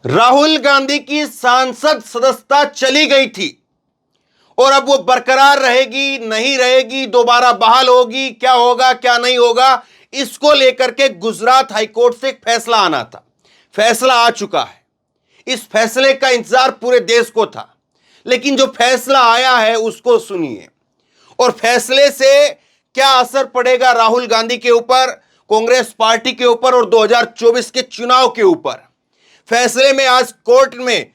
राहुल गांधी की सांसद सदस्यता चली गई थी और अब वो बरकरार रहेगी नहीं रहेगी, दोबारा बहाल होगी, क्या होगा क्या नहीं होगा, इसको लेकर के गुजरात हाईकोर्ट से एक फैसला आना था। फैसला आ चुका है। इस फैसले का इंतजार पूरे देश को था, लेकिन जो फैसला आया है उसको सुनिए और फैसले से क्या असर पड़ेगा राहुल गांधी के ऊपर, कांग्रेस पार्टी के ऊपर और 2024 के चुनाव के ऊपर। फैसले में आज कोर्ट में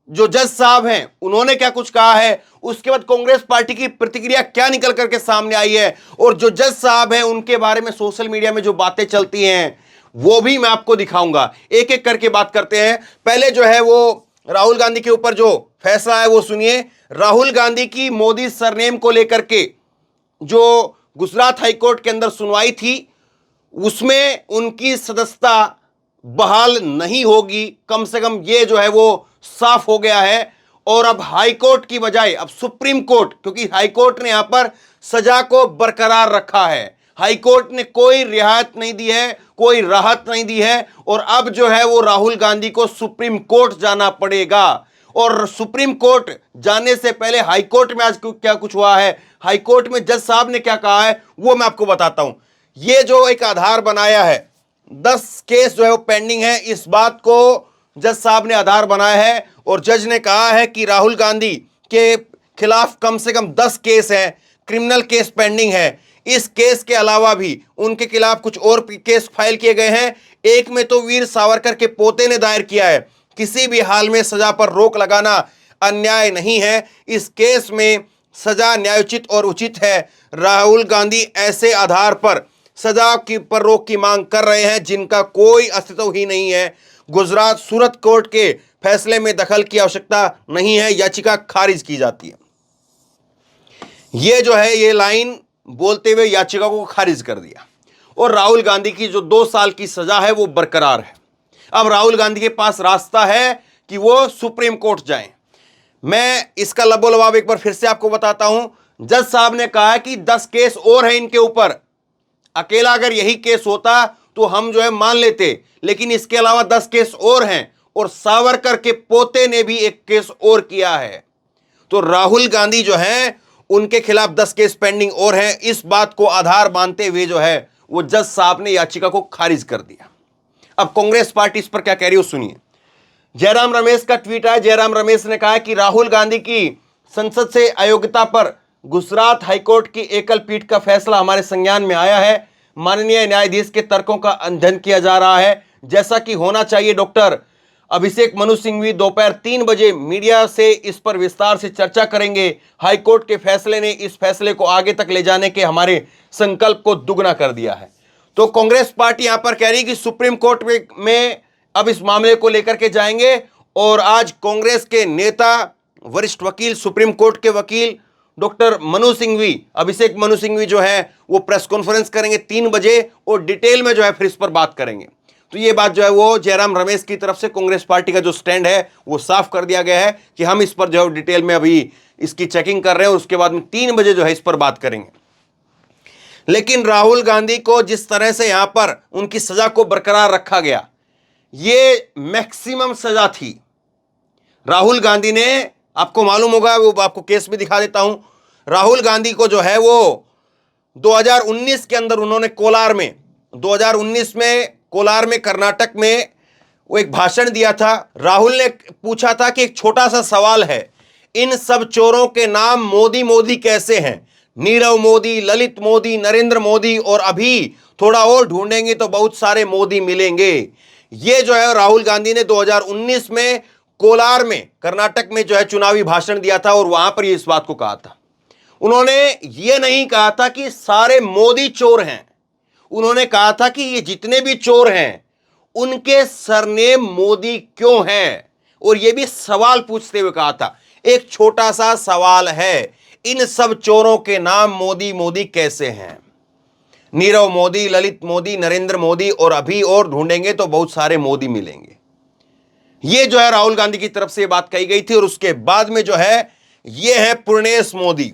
जो जज साहब हैं उन्होंने क्या कुछ कहा है, उसके बाद कांग्रेस पार्टी की प्रतिक्रिया क्या निकल करके सामने आई है और जो जज साहब हैं उनके बारे में सोशल मीडिया में जो बातें चलती हैं वो भी मैं आपको दिखाऊंगा। एक एक करके बात करते हैं। पहले जो है वो राहुल गांधी के ऊपर जो फैसला है वो सुनिए। राहुल गांधी की मोदी सरनेम को लेकर के जो गुजरात हाईकोर्ट के अंदर सुनवाई थी उसमें उनकी सदस्यता बहाल नहीं होगी, कम से कम ये जो है वो साफ हो गया है। और अब हाई कोर्ट की बजाय अब सुप्रीम कोर्ट, क्योंकि हाई कोर्ट ने यहां पर सजा को बरकरार रखा है, हाई कोर्ट ने कोई रियायत नहीं दी है, कोई राहत नहीं दी है और अब जो है वो राहुल गांधी को सुप्रीम कोर्ट जाना पड़ेगा। और सुप्रीम कोर्ट जाने से पहले हाई कोर्ट में आज क्या कुछ हुआ है, हाई कोर्ट में जज साहब ने क्या कहा है वो मैं आपको बताता हूं। ये जो एक आधार बनाया है, 10 केस जो है वो पेंडिंग है, इस बात को जज साहब ने आधार बनाया है और जज ने कहा है कि राहुल गांधी के खिलाफ कम से कम 10 केस हैं, क्रिमिनल केस पेंडिंग है। इस केस के अलावा भी उनके खिलाफ कुछ और केस फाइल किए गए हैं। एक में तो वीर सावरकर के पोते ने दायर किया है, किसी भी हाल में सजा पर रोक लगाना अन्याय नहीं है, इस केस में सजा न्यायोचित और उचित है। राहुल गांधी ऐसे आधार पर सजा की पर रोक की मांग कर रहे हैं जिनका कोई अस्तित्व ही नहीं है। गुजरात सूरत कोर्ट के फैसले में दखल की आवश्यकता नहीं है, याचिका खारिज की जाती है। ये जो है ये लाइन बोलते हुए याचिका को खारिज कर दिया और राहुल गांधी की जो 2 साल की सजा है वो बरकरार है। अब राहुल गांधी के पास रास्ता है कि वो सुप्रीम कोर्ट जाएं। मैं इसका लबोलबाब एक बार फिर से आपको बताता हूं। जज साहब ने कहा कि 10 केस और है इनके ऊपर, अकेला अगर यही केस होता तो हम जो है मान लेते, लेकिन इसके अलावा 10 केस और हैं और सावरकर के पोते ने भी एक केस और किया है। तो राहुल गांधी जो हैं उनके खिलाफ 10 केस पेंडिंग और हैं। इस बात को आधार मानते हुए जो है वो जज साहब ने याचिका को खारिज कर दिया। अब कांग्रेस पार्टी इस पर क्या कह रही है सुनिए। जयराम रमेश का ट्वीट है। जयराम रमेश ने कहा कि राहुल गांधी की संसद से अयोग्यता पर गुजरात हाईकोर्ट की एकल पीठ का फैसला हमारे संज्ञान में आया है। माननीय न्यायाधीश के तर्कों का अध्ययन किया जा रहा है जैसा कि होना चाहिए। डॉक्टर अभिषेक मनु सिंघवी दोपहर 3 बजे मीडिया से इस पर विस्तार से चर्चा करेंगे। हाईकोर्ट के फैसले ने इस फैसले को आगे तक ले जाने के हमारे संकल्प को दुगना कर दिया है। तो कांग्रेस पार्टी यहां पर कह रही है कि सुप्रीम कोर्ट में अब इस मामले को लेकर के जाएंगे और आज कांग्रेस के नेता, वरिष्ठ वकील, सुप्रीम कोर्ट के वकील डॉक्टर मनु सिंघवी, अभिषेक मनु सिंघवी जो है वो प्रेस कॉन्फ्रेंस करेंगे 3 बजे और डिटेल में जो है फिर इस पर बात करेंगे। तो ये बात जो है वो जयराम रमेश की तरफ से कांग्रेस पार्टी का जो स्टैंड है वो साफ कर दिया गया है कि हम इस पर जो है डिटेल में अभी इसकी चेकिंग कर रहे हैं और उसके बाद में 3 बजे जो है इस पर बात करेंगे। लेकिन राहुल गांधी को जिस तरह से यहां पर उनकी सजा को बरकरार रखा गया, ये मैक्सिमम सजा थी। राहुल गांधी ने, आपको मालूम होगा, वो आपको केस भी दिखा देता हूं। राहुल गांधी को जो है वो 2019 के अंदर उन्होंने कोलार में, 2019 में कोलार में कर्नाटक में वो एक भाषण दिया था। राहुल ने पूछा था कि एक छोटा सा सवाल है, इन सब चोरों के नाम मोदी मोदी कैसे हैं? नीरव मोदी, ललित मोदी, नरेंद्र मोदी और अभी थोड़ा और ढूंढेंगे तो बहुत सारे मोदी मिलेंगे। ये जो है राहुल गांधी ने 2019 में कोलार में, कर्नाटक में जो है चुनावी भाषण दिया था और वहां पर ये इस बात को कहा था। उन्होंने ये नहीं कहा था कि सारे मोदी चोर हैं, उन्होंने कहा था कि ये जितने भी चोर हैं उनके सरनेम मोदी क्यों है, और ये भी सवाल पूछते हुए कहा था। एक छोटा सा सवाल है, इन सब चोरों के नाम मोदी मोदी कैसे हैं? नीरव मोदी, ललित मोदी, नरेंद्र मोदी और अभी और ढूंढेंगे तो बहुत सारे मोदी मिलेंगे। ये जो है राहुल गांधी की तरफ से ये बात कही गई थी। और उसके बाद में जो है ये है पूर्णेश मोदी।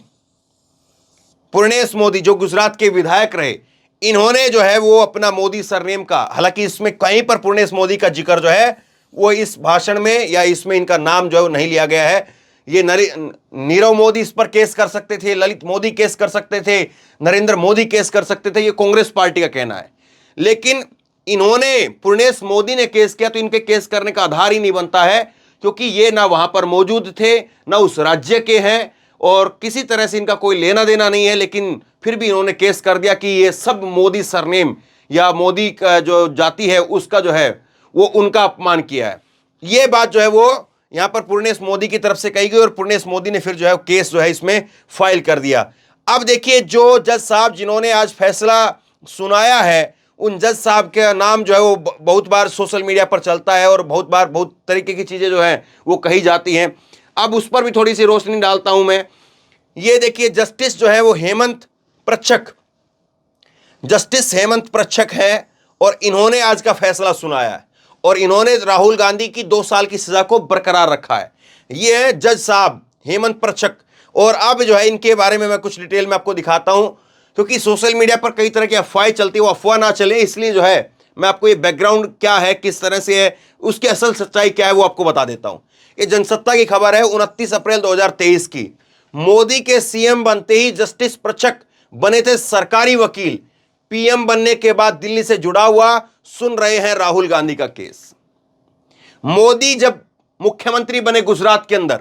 पूर्णेश मोदी जो गुजरात के विधायक रहे, इन्होंने जो है वो अपना मोदी सरनेम का, हालांकि इसमें कहीं पर पूर्णेश मोदी का जिक्र जो है वो इस भाषण में या इसमें इनका नाम जो है वो नहीं लिया गया है। ये नीरव मोदी इस पर केस कर सकते थे, ललित मोदी केस कर सकते थे, नरेंद्र मोदी केस कर सकते थे, ये कांग्रेस पार्टी का कहना है। लेकिन इन्होंने, पूर्णेश मोदी ने केस किया, तो इनके केस करने का आधार ही नहीं बनता है, क्योंकि ये ना वहां पर मौजूद थे, ना उस राज्य के हैं, और किसी तरह से इनका कोई लेना देना नहीं है। लेकिन फिर भी इन्होंने केस कर दिया कि ये सब मोदी सरनेम या मोदी का जो जाति है उसका जो है वो उनका अपमान किया है। ये बात जो है वो यहां पर पूर्णेश मोदी की तरफ से कही गई, और पूर्णेश मोदी ने फिर जो है केस जो है इसमें फाइल कर दिया। अब देखिए, जो जज साहब जिन्होंने आज फैसला सुनाया है, उन जज साहब का नाम जो है वो बहुत बार सोशल मीडिया पर चलता है, और बहुत बार बहुत तरीके की चीजें जो है वो कही जाती हैं। अब उस पर भी थोड़ी सी रोशनी डालता हूं मैं। ये देखिए, जस्टिस जो है वो हेमंत प्रच्छक, जस्टिस हेमंत प्रच्छक है, और इन्होंने आज का फैसला सुनाया है, और इन्होंने राहुल गांधी की 2 साल की सजा को बरकरार रखा है। ये है जज साहब हेमंत प्रच्छक। और अब जो है इनके बारे में मैं कुछ डिटेल में आपको दिखाता हूं, क्योंकि सोशल मीडिया पर कई तरह की अफवाहें चलती है, वो अफवाह ना चले, इसलिए जो है मैं आपको ये बैकग्राउंड क्या है, किस तरह से है, उसकी असल सच्चाई क्या है, वो आपको बता देता हूं। ये जनसत्ता की खबर है 29 अप्रैल 2023 की। मोदी के सीएम बनते ही जस्टिस प्रच्छक बने थे सरकारी वकील। पीएम बनने के बाद दिल्ली से जुड़ा हुआ सुन रहे हैं राहुल गांधी का केस। मोदी जब मुख्यमंत्री बने गुजरात के अंदर,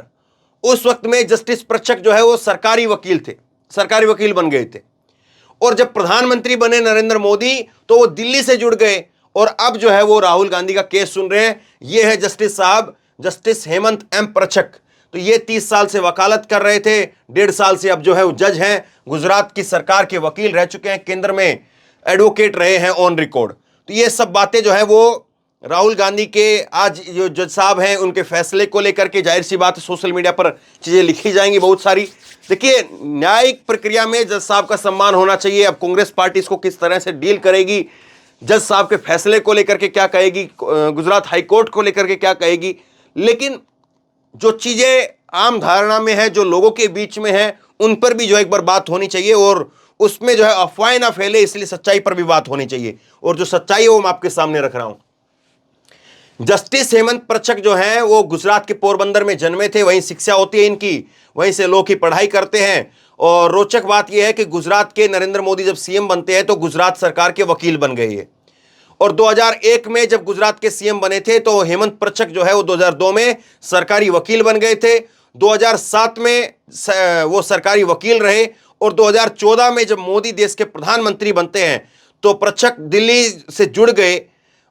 उस वक्त में जस्टिस प्रच्छक जो है वो सरकारी वकील थे, सरकारी वकील बन गए थे। और जब प्रधानमंत्री बने नरेंद्र मोदी, तो वो दिल्ली से जुड़ गए, और अब जो है वो राहुल गांधी का केस सुन रहे हैं। ये है जस्टिस साहब, जस्टिस हेमंत एम प्रच्छक। तो ये 30 साल से वकालत कर रहे थे, 1.5 साल से अब जो है वो जज हैं, गुजरात की सरकार के वकील रह चुके हैं, केंद्र में एडवोकेट रहे हैं ऑन रिकॉर्ड। तो ये सब बातें जो है वो राहुल गांधी के आज जो जज साहब हैं उनके फैसले को लेकर के, जाहिर सी बात है सोशल मीडिया पर चीजें लिखी जाएंगी बहुत सारी। देखिए, न्यायिक प्रक्रिया में जज साहब का सम्मान होना चाहिए। अब कांग्रेस पार्टी इसको किस तरह से डील करेगी, जज साहब के फैसले को लेकर के क्या कहेगी, गुजरात हाईकोर्ट को लेकर के क्या कहेगी, लेकिन जो चीजें आम धारणा में है, जो लोगों के बीच में है, उन पर भी जो एक बार बात होनी चाहिए, और उसमें जो है अफवाहें ना फैले, इसलिए सच्चाई पर भी बात होनी चाहिए। और जो सच्चाई है वो मैं आपके सामने रख रहा हूं। जस्टिस हेमंत प्रच्छक जो हैं वो गुजरात के पोरबंदर में जन्मे थे, वहीं शिक्षा होती है इनकी, वहीं से लोग की पढ़ाई करते हैं। और रोचक बात यह है कि गुजरात के नरेंद्र मोदी जब सीएम बनते हैं तो गुजरात सरकार के वकील बन गए ये। और 2001 में जब गुजरात के सीएम बने थे तो हेमंत प्रच्छक जो है वो 2002 में सरकारी वकील बन गए थे। 2007 में वो सरकारी वकील रहे, और 2014 में जब मोदी देश के प्रधानमंत्री बनते हैं तो प्रच्छक दिल्ली से जुड़ गए,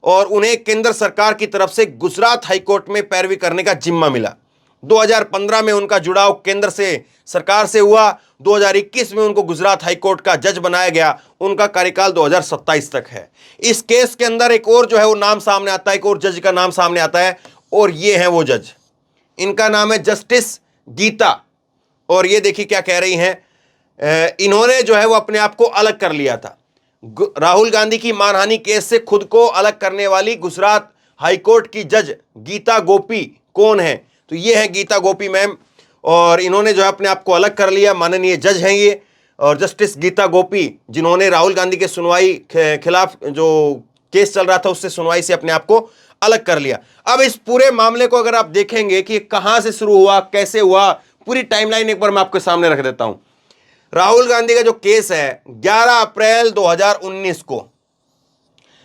और उन्हें केंद्र सरकार की तरफ से गुजरात हाईकोर्ट में पैरवी करने का जिम्मा मिला। 2015 में उनका जुड़ाव केंद्र से सरकार से हुआ। 2021 में उनको गुजरात हाईकोर्ट का जज बनाया गया। उनका कार्यकाल 2027 तक है। इस केस के अंदर एक और जो है वो नाम सामने आता है, एक और जज का नाम सामने आता है, और ये है वो जज। इनका नाम है जस्टिस गीता। और ये देखिए क्या कह रही हैं, इन्होंने जो है वो अपने आप को अलग कर लिया था। राहुल गांधी की मानहानि केस से खुद को अलग करने वाली गुजरात हाईकोर्ट की जज गीता गोपी कौन है? तो ये है गीता गोपी मैम, और इन्होंने जो है अपने आप को अलग कर लिया, माननीय जज हैं ये। और जस्टिस गीता गोपी जिन्होंने राहुल गांधी के सुनवाई खिलाफ जो केस चल रहा था उससे सुनवाई से अपने आप को अलग कर लिया। अब इस पूरे मामले को अगर आप देखेंगे कि कहां से शुरू हुआ, कैसे हुआ, पूरी टाइमलाइन एक बार मैं आपके सामने रख देता हूं। राहुल गांधी का जो केस है 11 अप्रैल 2019 को,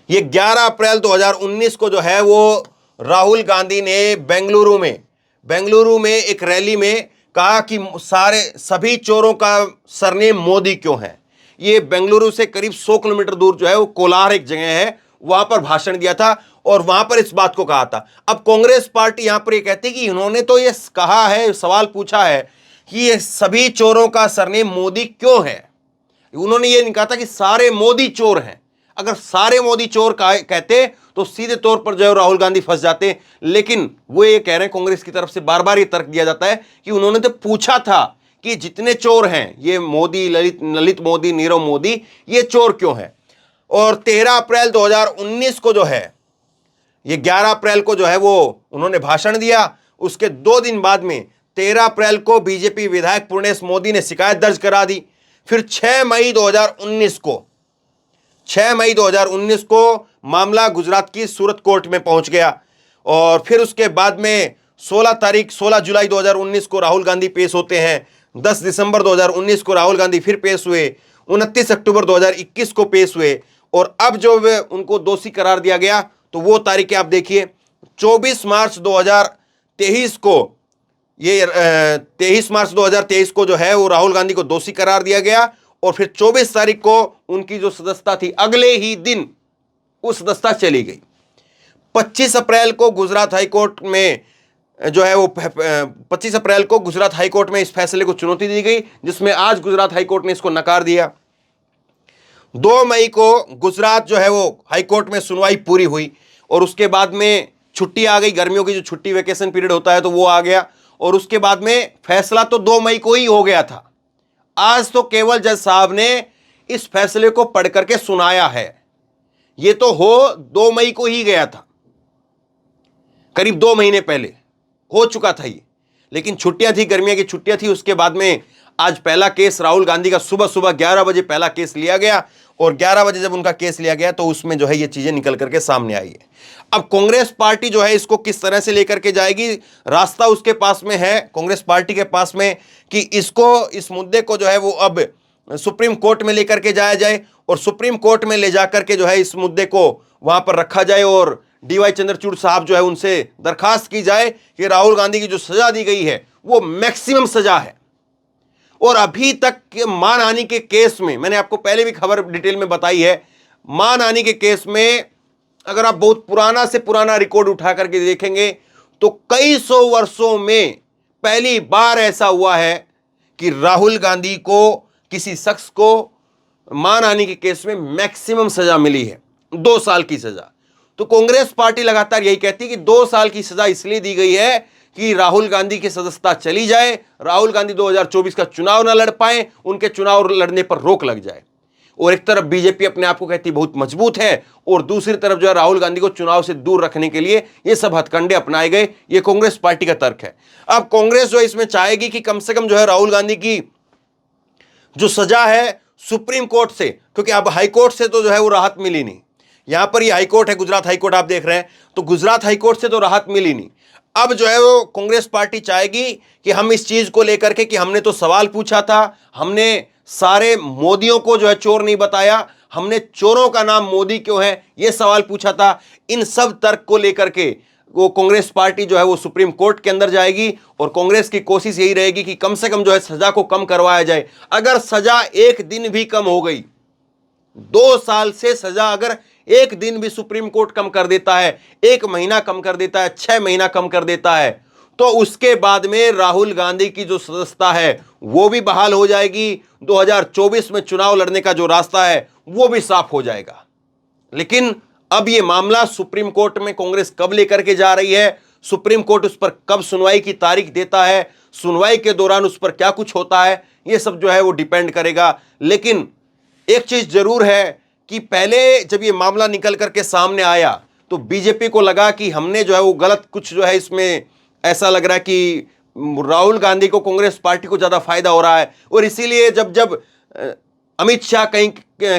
ये 11 अप्रैल 2019 को जो है वो राहुल गांधी ने बेंगलुरु में एक रैली में कहा कि सभी चोरों का सरनेम मोदी क्यों है। ये बेंगलुरु से करीब 100 किलोमीटर दूर जो है वो कोलार एक जगह है, वहां पर भाषण दिया था और वहां पर इस बात को कहा था। अब कांग्रेस पार्टी यहां पर ये कहती है कि इन्होंने तो ये कहा है, सवाल पूछा है कि ये सभी चोरों का सरनेम मोदी क्यों है। उन्होंने ये नहीं कहा था कि सारे मोदी चोर हैं। अगर सारे मोदी चोर कहते तो सीधे तौर पर जो है राहुल गांधी फंस जाते, लेकिन वो ये कह रहे हैं, कांग्रेस की तरफ से बार बार ये तर्क दिया जाता है कि उन्होंने तो पूछा था कि जितने चोर हैं ये मोदी, ललित मोदी, नीरव मोदी, ये चोर क्यों है। और 13 अप्रैल 2019 को जो है, ये 11 अप्रैल को जो है वो उन्होंने भाषण दिया। उसके 2 दिन बाद में 13 अप्रैल को बीजेपी विधायक पूर्णेश मोदी ने शिकायत दर्ज करा दी। फिर 6 मई 2019 को मामला गुजरात की सूरत कोर्ट में पहुंच गया और फिर उसके बाद में 16 जुलाई 2019 को राहुल गांधी पेश होते हैं। 10 दिसंबर 2019 को राहुल गांधी फिर पेश हुए। 29 अक्टूबर 2021 को पेश हुए। और अब जो उनको दोषी करार दिया गया तो वो तारीखें आप देखिए। 24 मार्च 2023 को, ये 23 मार्च 2023 को जो है वो राहुल गांधी को दोषी करार दिया गया। और फिर 24 तारीख को उनकी जो सदस्यता थी, अगले ही दिन वो सदस्यता चली गई। 25 अप्रैल को गुजरात हाईकोर्ट में जो है वो 25 अप्रैल को गुजरात हाईकोर्ट में इस फैसले को चुनौती दी गई, जिसमें आज गुजरात हाईकोर्ट ने इसको नकार दिया। 2 मई को गुजरात जो है वो हाईकोर्ट में सुनवाई पूरी हुई और उसके बाद में छुट्टी आ गई, गर्मियों की जो छुट्टी वेकेशन पीरियड होता है तो वो आ गया। और उसके बाद में फैसला तो 2 मई को ही हो गया था। आज तो केवल जज साहब ने इस फैसले को पढ़ करके सुनाया है। ये तो हो 2 मई को ही गया था, करीब 2 महीने पहले हो चुका था ये, लेकिन छुट्टियां थी, गर्मियों की छुट्टियां थी। उसके बाद में आज पहला केस राहुल गांधी का सुबह सुबह 11 बजे पहला केस लिया गया और 11 बजे जब उनका केस लिया गया तो उसमें जो है ये चीजें निकल करके सामने आई है। अब कांग्रेस पार्टी जो है इसको किस तरह से लेकर के जाएगी, रास्ता उसके पास में है, कांग्रेस पार्टी के पास में, कि इसको, इस मुद्दे को जो है वो अब सुप्रीम कोर्ट में लेकर के जाया जाए और सुप्रीम कोर्ट में ले जाकर के जो है इस मुद्दे को वहां पर रखा जाए और डीवाई चंद्रचूड़ साहब जो है उनसे दरखास्त की जाए कि राहुल गांधी की जो सजा दी गई है वो मैक्सिमम सजा है। और अभी तक मानहानि के केस में, मैंने आपको पहले भी खबर डिटेल में बताई है, मानहानि के केस में अगर आप बहुत पुराना से पुराना रिकॉर्ड उठा करके देखेंगे तो कई सौ वर्षों में पहली बार ऐसा हुआ है कि राहुल गांधी को, किसी शख्स को मानहानि के केस में मैक्सिमम सजा मिली है, 2 साल की सजा। तो कांग्रेस पार्टी लगातार यही कहती है कि 2 साल की सजा इसलिए दी गई है कि राहुल गांधी की सदस्यता चली जाए, राहुल गांधी 2024 का चुनाव ना लड़ पाए, उनके चुनाव लड़ने पर रोक लग जाए। और एक तरफ बीजेपी अपने आप को कहती बहुत मजबूत है और दूसरी तरफ जो है राहुल गांधी को चुनाव से दूर रखने के लिए ये सब हथकंडे अपनाए गए। ये कांग्रेस पार्टी का तर्क है। अब कांग्रेस जो है इसमें चाहेगी कि कम से कम जो है राहुल गांधी की जो सजा है सुप्रीम कोर्ट से, क्योंकि अब हाईकोर्ट से तो जो है वो राहत मिली नहीं। यहां पर ये हाईकोर्ट है, गुजरात हाईकोर्ट आप देख रहे हैं, तो गुजरात हाईकोर्ट से तो राहत मिली नहीं। अब जो है वो कांग्रेस पार्टी चाहेगी कि हम इस चीज को लेकर के कि हमने तो सवाल पूछा था, हमने सारे मोदियों को जो है चोर नहीं बताया, हमने चोरों का नाम मोदी क्यों है ये सवाल पूछा था। इन सब तर्क को लेकर के वो कांग्रेस पार्टी जो है वो सुप्रीम कोर्ट के अंदर जाएगी और कांग्रेस की कोशिश यही रहेगी कि कम से कम जो है सजा को कम करवाया जाए। अगर सजा एक दिन भी कम हो गई, 2 साल से सजा अगर एक दिन भी सुप्रीम कोर्ट कम कर देता है, 1 महीना कम कर देता है, 6 महीना कम कर देता है, तो उसके बाद में राहुल गांधी की जो सदस्यता है वो भी बहाल हो जाएगी। 2024 में चुनाव लड़ने का जो रास्ता है वो भी साफ हो जाएगा। लेकिन अब ये मामला सुप्रीम कोर्ट में कांग्रेस कब लेकर के जा रही है, सुप्रीम कोर्ट उस पर कब सुनवाई की तारीख देता है, सुनवाई के दौरान उस पर क्या कुछ होता है, ये सब जो है वो डिपेंड करेगा। लेकिन एक चीज जरूर है कि पहले जब ये मामला निकल करके सामने आया तो बीजेपी को लगा कि हमने जो है वो गलत कुछ जो है, इसमें ऐसा लग रहा है कि राहुल गांधी को, कांग्रेस पार्टी को ज्यादा फायदा हो रहा है। और इसीलिए जब जब अमित शाह कहीं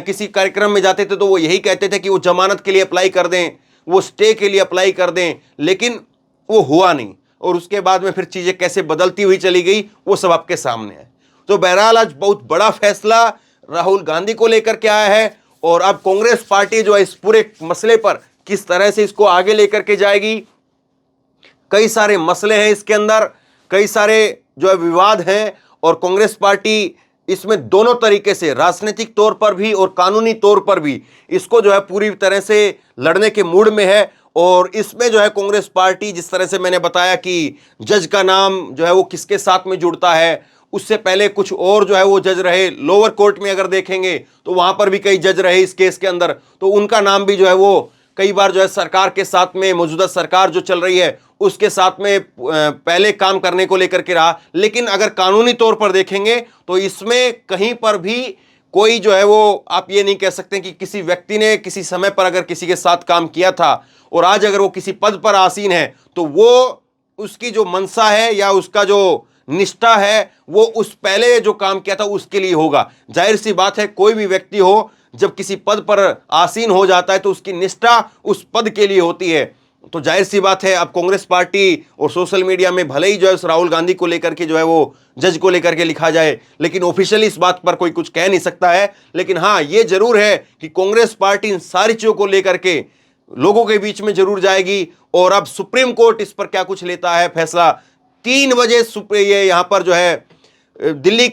किसी कार्यक्रम में जाते थे तो वो यही कहते थे कि वो जमानत के लिए अप्लाई कर दें, वो स्टे के लिए अप्लाई कर दें, लेकिन वो हुआ नहीं। और उसके बाद में फिर चीजें कैसे बदलती हुई चली गई वो सब आपके सामने है। तो बहरहाल आज बहुत बड़ा फैसला राहुल गांधी को लेकर के आया है और अब कांग्रेस पार्टी जो है इस पूरे मसले पर किस तरह से इसको आगे लेकर के जाएगी। कई सारे मसले हैं इसके अंदर, कई सारे जो है विवाद हैं और कांग्रेस पार्टी इसमें दोनों तरीके से, राजनीतिक तौर पर भी और कानूनी तौर पर भी, इसको जो है पूरी तरह से लड़ने के मूड में है। और इसमें जो है कांग्रेस पार्टी, जिस तरह से मैंने बताया कि जज का नाम जो है वो किसके साथ में जुड़ता है, उससे पहले कुछ और जो है वो जज रहे, लोअर कोर्ट में अगर देखेंगे तो वहां पर भी कई जज रहे इस केस के अंदर, तो उनका नाम भी जो है वो कई बार जो है सरकार के साथ में, मौजूदा सरकार जो चल रही है उसके साथ में पहले काम करने को लेकर के रहा। लेकिन अगर कानूनी तौर पर देखेंगे तो इसमें कहीं पर भी कोई जो है वो, आप ये नहीं कह सकते कि किसी व्यक्ति ने किसी समय पर अगर किसी के साथ काम किया था और आज अगर वो किसी पद पर आसीन है तो वो उसकी जो मंशा है या उसका जो निष्ठा है वो उस पहले जो काम किया था उसके लिए होगा। जाहिर सी बात है, कोई भी व्यक्ति हो जब किसी पद पर आसीन हो जाता है तो उसकी निष्ठा उस पद के लिए होती है। तो जाहिर सी बात है अब कांग्रेस पार्टी और सोशल मीडिया में भले ही जो है उस राहुल गांधी को लेकर के जो है वो जज को लेकर के लिखा जाए, लेकिन ऑफिशियली इस बात पर कोई कुछ कह नहीं सकता है। लेकिन हाँ, ये जरूर है कि कांग्रेस पार्टी इन सारी चीजों को लेकर के लोगों के बीच में जरूर जाएगी। और अब सुप्रीम कोर्ट इस पर क्या कुछ लेता है फैसला, 3 बजे ये यहां पर जो है दिल्ली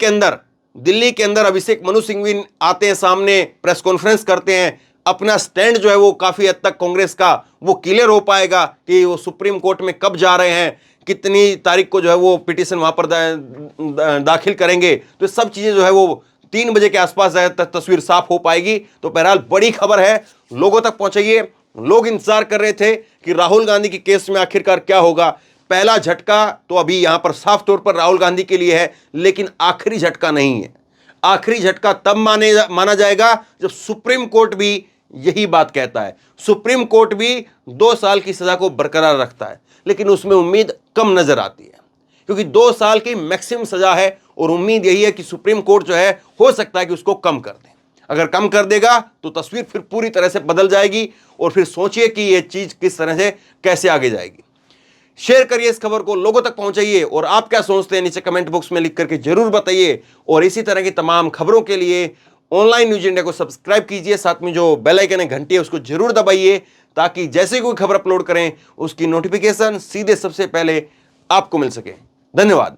के अंदर अभिषेक मनु सिंघवी आते हैं सामने, प्रेस कॉन्फ्रेंस करते हैं, अपना स्टैंड जो है वो काफी हद तक कांग्रेस का वो क्लियर हो पाएगा कि वो सुप्रीम कोर्ट में कब जा रहे हैं, कितनी तारीख को जो है वो पिटीशन वहां पर दाखिल करेंगे। तो सब चीजें जो है वो 3 बजे के आसपास तस्वीर साफ हो पाएगी। तो बहरहाल बड़ी खबर है, लोगों तक पहुंचाइए। लोग इंतजार कर रहे थे कि राहुल गांधी के केस में आखिरकार क्या होगा। पहला झटका तो अभी यहां पर साफ तौर पर राहुल गांधी के लिए है, लेकिन आखिरी झटका नहीं है। आखिरी झटका तब माना जाएगा जब सुप्रीम कोर्ट भी यही बात कहता है। सुप्रीम कोर्ट भी 2 साल की सजा को बरकरार रखता है, लेकिन उसमें उम्मीद कम नजर आती है, क्योंकि 2 साल की मैक्सिमम सजा है और उम्मीद यही है कि सुप्रीम कोर्ट जो है हो सकता है कि उसको कम कर दे। अगर कम कर देगा तो तस्वीर फिर पूरी तरह से बदल जाएगी और फिर सोचिए कि यह चीज किस तरह से कैसे आगे जाएगी। शेयर करिए इस खबर को, लोगों तक पहुंचाइए और आप क्या सोचते हैं नीचे कमेंट बॉक्स में लिख करके जरूर बताइए। और इसी तरह की तमाम खबरों के लिए ऑनलाइन न्यूज इंडिया को सब्सक्राइब कीजिए, साथ में जो बेल आइकन है घंटी है उसको जरूर दबाइए, ताकि जैसे कोई खबर अपलोड करें उसकी नोटिफिकेशन सीधे सबसे पहले आपको मिल सके। धन्यवाद।